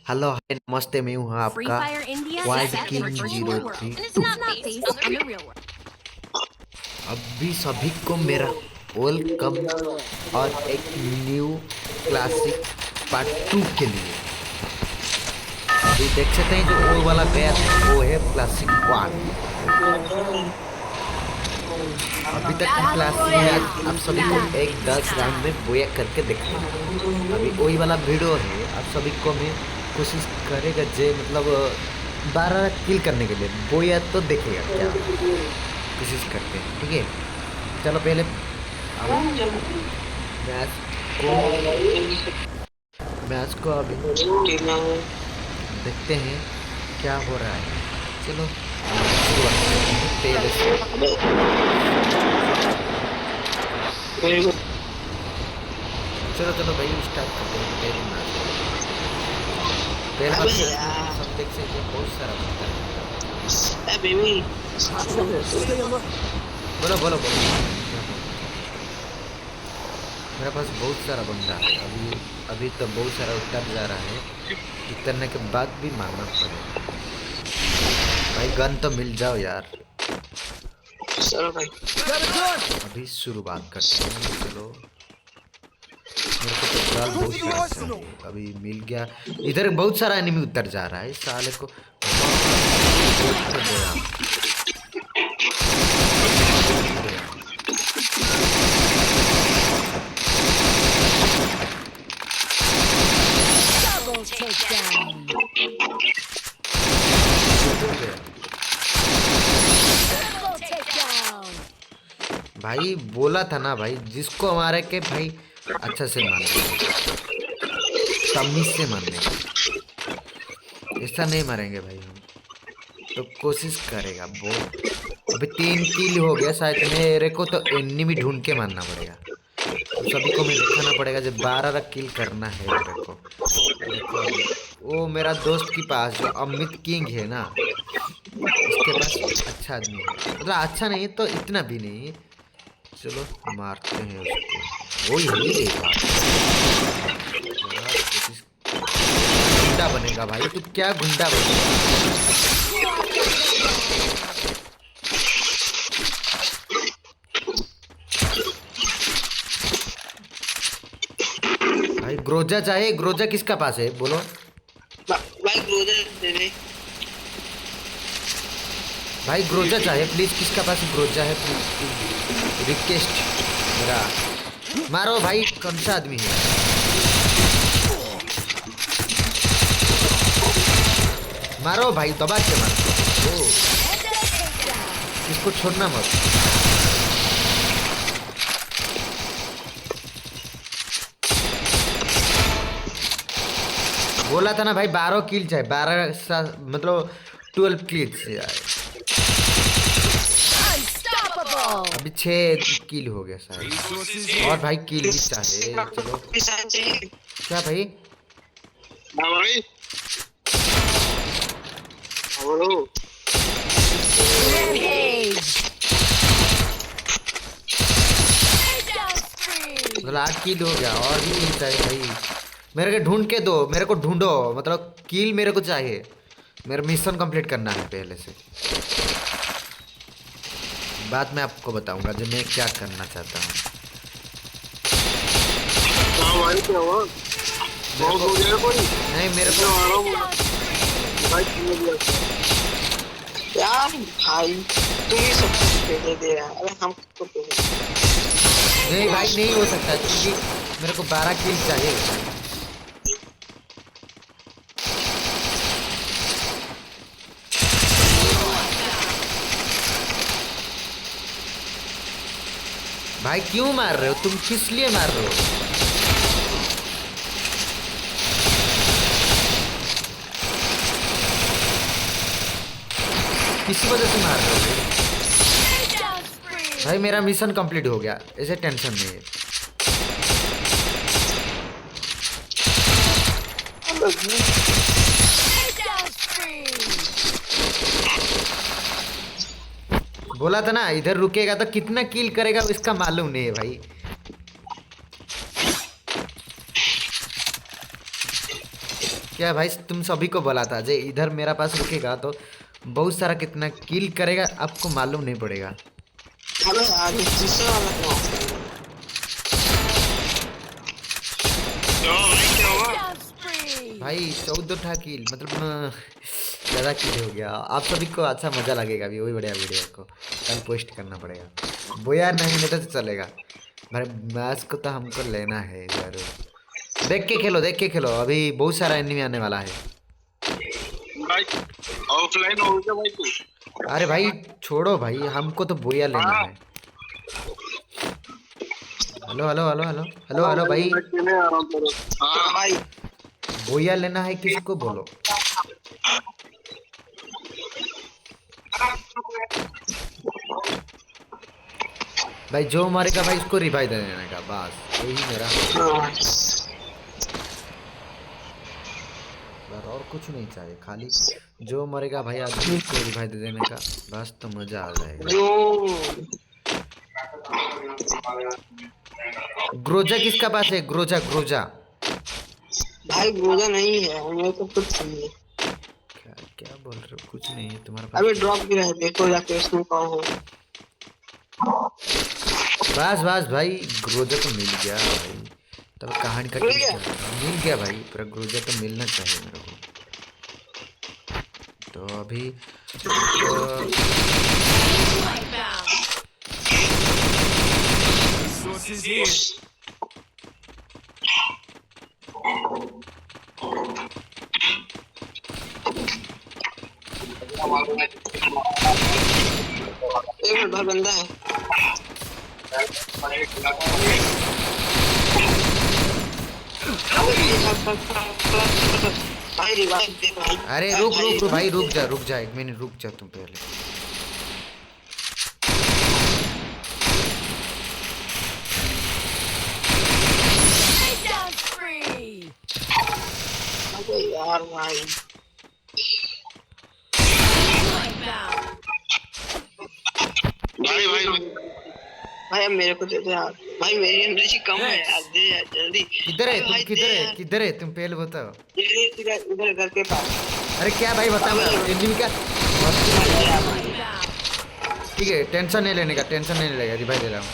Hello hi नमस्ते, मैं हूँ Free आपका Fire India is wild set in a king virtual zero world three and is two. not based on the real world. अभी सभी को मेरा वेलकम और एक न्यू क्लासिक पार्ट 2 के लिए। अभी देख सकते हैं जो वो वाला गया था वो है क्लासिक 1। अभी तक की Battle क्लासिक मैच आप Royale. सभी को एक 10 राउंड Time. में बोया करके दिखाएगा। अभी वही वाला वीडियो है, आप सभी को मैं कोशिश करेगा जे मतलब 12 किल करने के लिए बोया तो देखेगा क्या कोशिश करते हैं। ठीक है, चलो पहले अभी मैच को मैच को अभी देखते हैं क्या हो रहा है। चलो शुरुआत करते हैं पहले से। चलो चलो भाई स्टार्ट करते हैं पहले मैच को। पहले मैच से सब देख सकते हैं बहुत सारा बनता है। बोलो बोलो बोलो क्या बोलना चाहते हो? मेरे पास बहुत सारा बंदा है अभी। अभी तो बहुत सारा उतर जा रहा है, उतरने के बाद भी मारना पड़ेगा। भाई गन तो मिल जाओ यार। चलो भाई अभी शुरुआत करते हैं। चलो मेरे को तो फिलहाल बहुत सारा चाहिए, अभी मिल गया। इधर बहुत सारा एनिमी उतर जा रहा है साले को। बहुत तो गया, बहुत गया। Double takedown. बहुत गया। Double takedown. भाई बोला था ना भाई, जिसको मारे के भाई अच्छा से मारने का, तमीज से मारने का। ऐसा नहीं मारेंगे भाई हम तो कोशिश करेगा बहुत। अभी 3 किल हो गया शायद। मेरे को तो एनिमी ढूंढ के मारना पड़ेगा। अब सभी को मैं दिखाना पड़ेगा जब 12 किल करना है मेरे को। देखो अभी वो मेरा दोस्त के पास जो अमित किंग है ना, इसके पास अच्छा आदमी है, मतलब अच्छा नहीं तो इतना भी नहीं। चलो मारते हैं उसको। वो यही रे बात यार, कोशिश। गुंडा बनेगा भाई तू, क्या गुंडा बनेगा? भाई ग्रोजा चाहिए, ग्रोजा किसका पास है बोलो? भाई ग्रोजर दे दे। भाई ग्रोजा चाहिए प्लीज, किसका पास ग्रोजा है प्लीज, रिक्वेस्ट मेरा। मारो भाई, कौन सा आदमी है? मारो भाई, दबा के मारो। ओ इसको छोड़ना मत। बोला था ना भाई 12 किल चाहिए, 12 मतलब 12 किल से आए। Unstoppable. अभी 6 किल हो गया शायद, और भाई किल भी चाहिए। चलो चाहिए। क्या भाई? हाँ भाई बोलो। Rampage. Takedown spree. मतलब 8 किल हो गया, और भी किल चाहिए भाई। मेरे को ढूंढ के दो, मेरे को ढूंढो, मतलब किल मेरे को चाहिए। मेरा मिशन कंप्लीट करना है पहले से। बाद में आपको बताऊंगा जब मैं क्या करना चाहता हूँ। हाँ भाई क्या हुआ? बहुत हो गया कोई? नहीं मेरे को आ रहा हूँ भाई। यार भाई तुम ही सब कुछ पहले दे रहा है। अरे हम तो नहीं भाई नहीं हो सकता, क्योंकि मेरे को 12 किल चाहिए। भाई क्यों मार रहे हो तुम, किस लिए मार रहे हो? किसी वजह से मार रहे हो? Takedown spree. भाई मेरा मिशन कंप्लीट हो गया, ऐसे टेंशन नहीं है। Takedown spree. बोला था ना इधर रुकेगा तो कितना किल करेगा इसका मालूम नहीं है भाई। क्या भाई तुम सभी को बोला था जे इधर मेरा पास रुकेगा तो बहुत सारा कितना किल करेगा आपको मालूम नहीं पड़ेगा। अबे यार तीसरा वाला कौन? क्या हुआ? Killing spree. भाई 14 था किल मतलब ज़्यादा किल हो गया। आप सभी को अच्छा मज़ा लगेगा अभी वही बढ़िया वीडियो को कल पोस्ट करना पड़ेगा। बोया नहीं तो चलेगा भाई मैच को तो हमको लेना है जरूर। देख के खेलो अभी बहुत सारा एनिमी आने वाला है। भाई ऑफलाइन हो गया भाई तू। अरे भाई छोड़ो भाई हमको तो बोया लेना है। Hello hello hello hello hello hello भाई हाँ भाई बोया लेना है किसको बोलो। भाई जो मारेगा भाई उसको रिवाइव दे देने का बस यही मेरा और कुछ नहीं चाहिए खाली जो मरेगा भाई आदमी उसको रिवाइव दे देने का बस तो मजा आ जाएगा। जो ग्रोजा किसका पास है ग्रोजा ग्रोजा भाई गोदा नहीं है मेरे को कुछ नहीं है। क्या क्या बोल रहे हो कुछ नहीं है तुम्हारे पास। अबे ड्रॉप गिरा है देखो जाके उसमें कौन हो। बस बस भाई ग्रोजा तो मिल गया भाई तब कहानी का मिल गया? मिल गया भाई पर ग्रोजा तो मिलना चाहिए मेरे को। तो अभी एक मिनट भाई बंदा है। भाई रिवाइव दे भाई। अरे रुक भाई रुक जा 1 मिनट रुक जा तुम पहले। Takedown spree. अबे यार भाई भाई अब मेरे को दे दे यार। भाई मेरी एनर्जी कम है यार दे यार जल्दी। किधर है तुम भाई दे यार। किधर है तुम पहले बताओ। ये इधर घर के पास। अरे क्या भाई बताओ एनिमी क्या ठीक है टेंशन नहीं लेने का टेंशन नहीं लेगा रिवाइव दे रहा हूँ।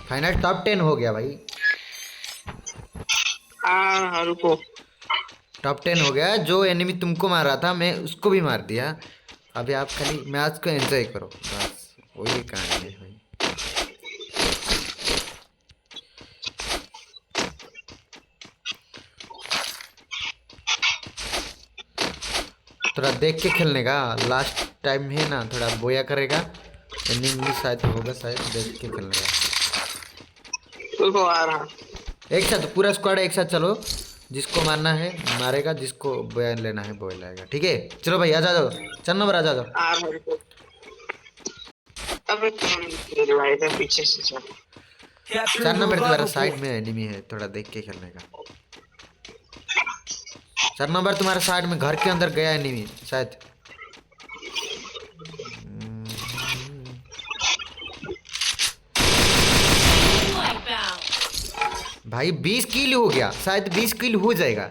फाइनल टॉप 10 हो गया भाई। हाँ रुको टॉप 10 हो गया। जो एनिमी तुमको मार रहा था मैं उसको भी मार दिया। अभी आप खाली मैच को एंजॉय करो बस वही कहानी है भाई। थोड़ा देख के खेलने का लास्ट टाइम है ना थोड़ा बोया करेगा एनिमी शायद होगा शायद देख के खेलने का। रुको आ रहा। एक साथ पूरा स्क्वाड एक साथ चलो जिसको मारना है मारेगा जिसको बोया लेना है बोया लाएगा ठीक है। चलो भाई आ जाओ 4 नंबर आ जाओ। आ रहा रुको। अबे रिवाइव है पीछे से चल। 4 नंबर तुम्हारा साइड में एनिमी है थोड़ा देख के खेलने का। 4 नंबर तुम्हारा साइड में घर के अंदर गया एनिमी शायद। भाई 20 किल हो गया शायद 20 किल हो जाएगा।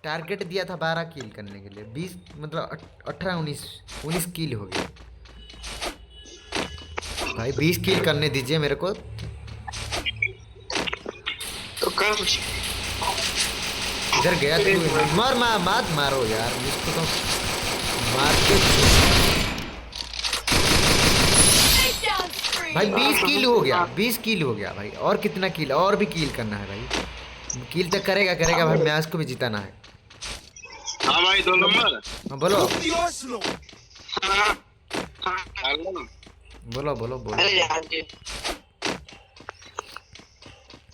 टारगेट दिया था 12 किल करने के लिए 20 मतलब 18 19 किल हो गया। भाई 20 किल करने दीजिए मेरे को। तो कर कुछ। इधर गया तो मार मत मारो यार इसको तो मार के। Takedown spree. भाई 20 किल हो गया 20 किल हो गया भाई। और कितना किल और भी किल करना है भाई। किल तक करेगा भाई मैच को भी जिताना है। हाँ भाई 2 नंबर। हाँ बोलो हाँ हाँ बोलो बोलो बोलो अरे यार जी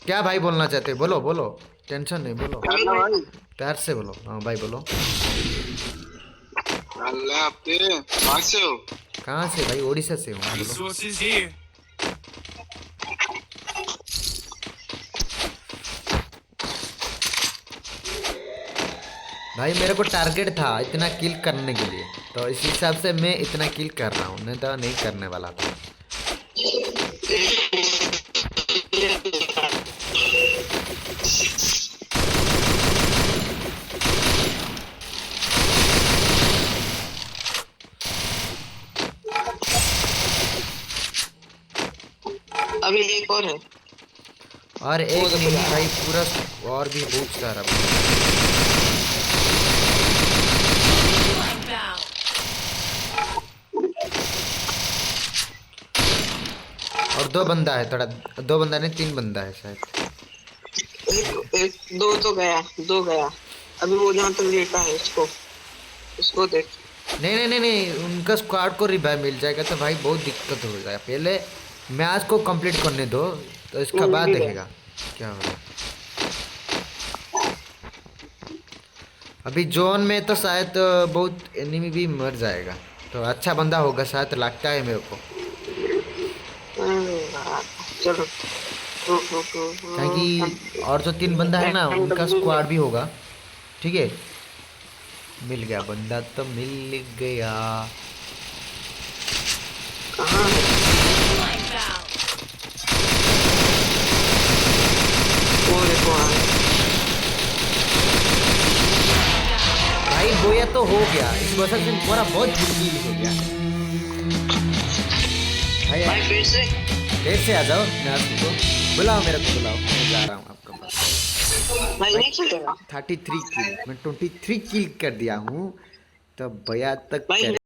क्या भाई बोलना चाहते बोलो बोलो टेंशन नहीं बोलो भाई प्यार से बोलो। हाँ भाई बोलो। अल्लाह आपके कहाँ से हो? कहाँ से भाई ओडिशा से हूँ। हाँ, बोलो Resources here. भाई मेरे को टारगेट था इतना किल करने के लिए तो इस हिसाब से मैं इतना किल कर रहा हूँ नहीं तो नहीं करने वाला था। अभी एक और है। और एक नहीं भाई, पूरा और भी बहुत सारा भाई। Wipeout. और दो बंदा है, थोड़ा दो बंदा नहीं, तीन बंदा है शायद। एक दो तो गया, दो गया। अभी वो जहाँ तक लेटा है उसको देख। नहीं नहीं नहीं नहीं, उनका स्क्वाड को रिवाइव मिल जाएगा तो भाई बहुत दिक्कत हो जाएगा। पहले मैच को कंप्लीट करने दो, तो इसका बाद मिल गया। देखेगा क्या होगा। अभी जोन में तो शायद बहुत एनिमी भी मर जाएगा, तो अच्छा बंदा होगा शायद, लगता है मेरे को। चलो क्योंकि और जो तीन बंदा है ना, उनका स्क्वाड भी होगा। ठीक है, मिल गया बंदा तो मिल गया। कहाँ है? Wipeout. वो देखो वहाँ है। भाई बोया तो हो गया, इस वजह से पूरा बहुत जल्दी हो गया भाई। भाई फिर से देर से आ जाओ, मैं आपको बुलाओ, मेरे को बुलाओ, मैं जा रहा हूँ आपके पास। भाई नहीं चलेगा 33 किल, मैं 23 किल कर दिया हूँ, तो भैया तक भाई।